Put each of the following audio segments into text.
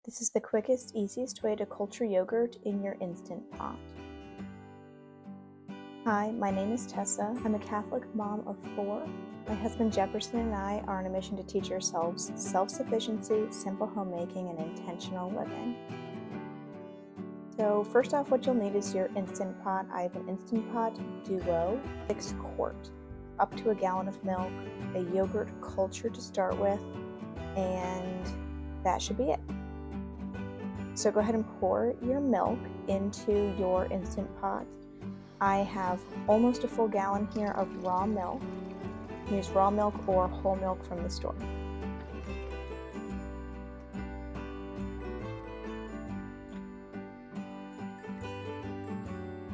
This is the quickest, easiest way to culture yogurt in your Instant Pot. Hi, my name is Tessa. I'm a Catholic mom of 4. My husband Jefferson and I are on a mission to teach ourselves self-sufficiency, simple homemaking, and intentional living. So first off, what you'll need is your Instant Pot. I have an Instant Pot Duo, 6 quart, up to a gallon of milk, a yogurt culture to start with, and that should be it. So go ahead and pour your milk into your Instant Pot. I have almost a full gallon here of raw milk. You can use raw milk or whole milk from the store.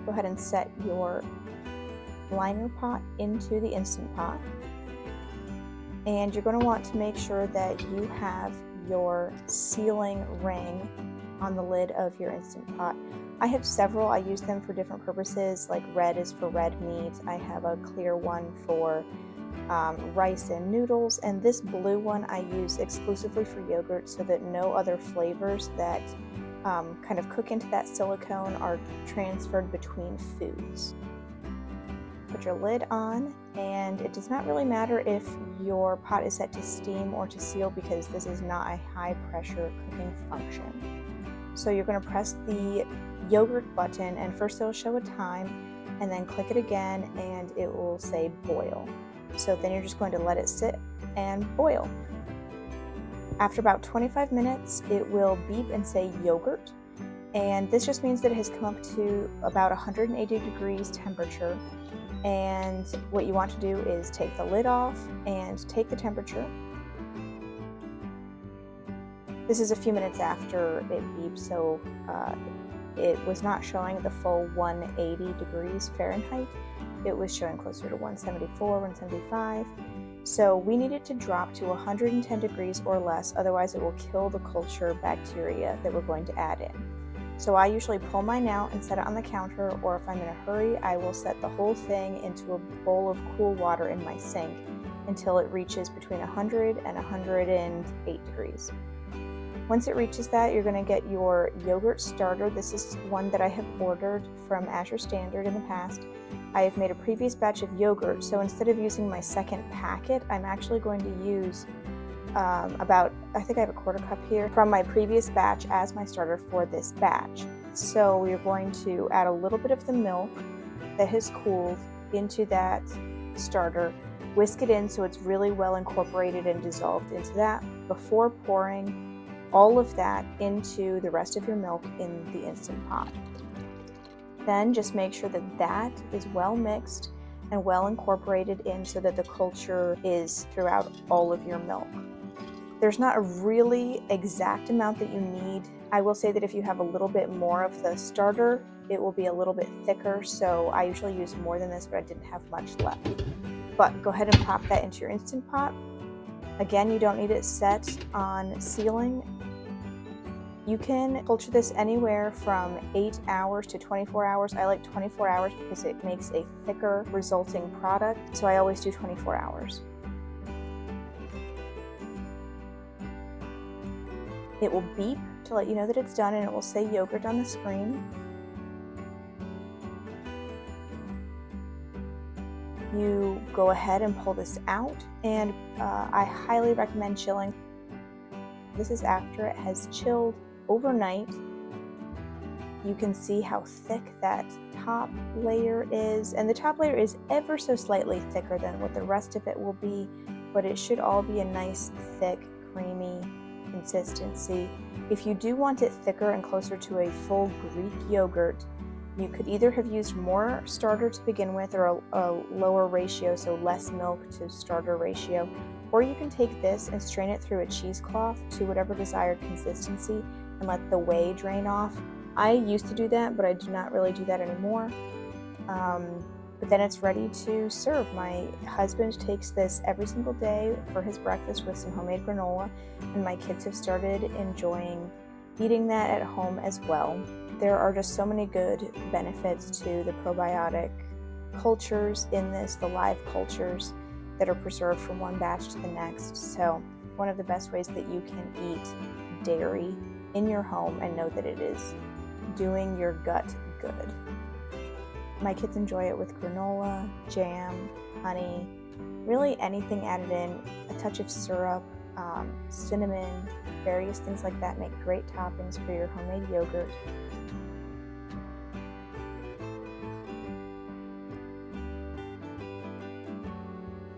Go ahead and set your liner pot into the Instant Pot. And you're going to want to make sure that you have your sealing ring on the lid of your Instant Pot. I have several. I use them for different purposes, like red is for red meat. I have a clear one for rice and noodles, and this blue one I use exclusively for yogurt so that no other flavors that kind of cook into that silicone are transferred between foods. Put your lid on, and it does not really matter if your pot is set to steam or to seal because this is not a high pressure cooking function. So you're going to press the yogurt button, and first it'll show a time, and then click it again and it will say boil. So then you're just going to let it sit and boil. After about 25 minutes it will beep and say yogurt, and this just means that it has come up to about 180 degrees temperature. And what you want to do is take the lid off and take the temperature. This is a few minutes after it beeped, so it was not showing the full 180 degrees Fahrenheit. It was showing closer to 174, 175. So we need it to drop to 110 degrees or less, otherwise it will kill the culture bacteria that we're going to add in. So I usually pull mine out and set it on the counter, or if I'm in a hurry, I will set the whole thing into a bowl of cool water in my sink until it reaches between 100 and 108 degrees. Once it reaches that, you're going to get your yogurt starter. This is one that I have ordered from Azure Standard in the past. I have made a previous batch of yogurt, so instead of using my second packet, I'm actually going to use I think I have a quarter cup here from my previous batch as my starter for this batch. So we're going to add a little bit of the milk that has cooled into that starter, whisk it in so it's really well incorporated and dissolved into that before pouring all of that into the rest of your milk in the Instant Pot. Then just make sure that that is well mixed and well incorporated in so that the culture is throughout all of your milk. There's not a really exact amount that you need. I will say that if you have a little bit more of the starter, it will be a little bit thicker, so I usually use more than this, but I didn't have much left. But go ahead and pop that into your Instant Pot. Again, you don't need it set on sealing. You can culture this anywhere from 8 hours to 24 hours. I like 24 hours because it makes a thicker resulting product, so I always do 24 hours. It will beep to let you know that it's done, and it will say yogurt on the screen. You go ahead and pull this out, and I highly recommend chilling. This is after it has chilled overnight. You can see how thick that top layer is, and the top layer is ever so slightly thicker than what the rest of it will be, but it should all be a nice, thick, creamy consistency. If you do want it thicker and closer to a full Greek yogurt, you could either have used more starter to begin with or a lower ratio, so less milk to starter ratio, or you can take this and strain it through a cheesecloth to whatever desired consistency and let the whey drain off. I used to do that, but I do not really do that anymore. But then it's ready to serve. My husband takes this every single day for his breakfast with some homemade granola, and my kids have started enjoying eating that at home as well. There are just so many good benefits to the probiotic cultures in this, the live cultures that are preserved from one batch to the next. So one of the best ways that you can eat dairy in your home and know that it is doing your gut good. My kids enjoy it with granola, jam, honey, really anything added in, a touch of syrup, cinnamon, various things like that make great toppings for your homemade yogurt.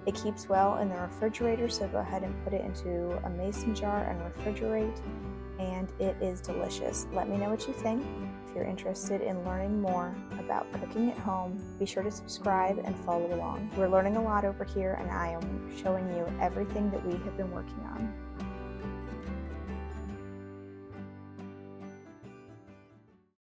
It keeps well in the refrigerator, so go ahead and put it into a mason jar and refrigerate, and it is delicious. Let me know what you think. If you're interested in learning more about cooking at home, be sure to subscribe and follow along. We're learning a lot over here, and I am showing you everything that we have been working on.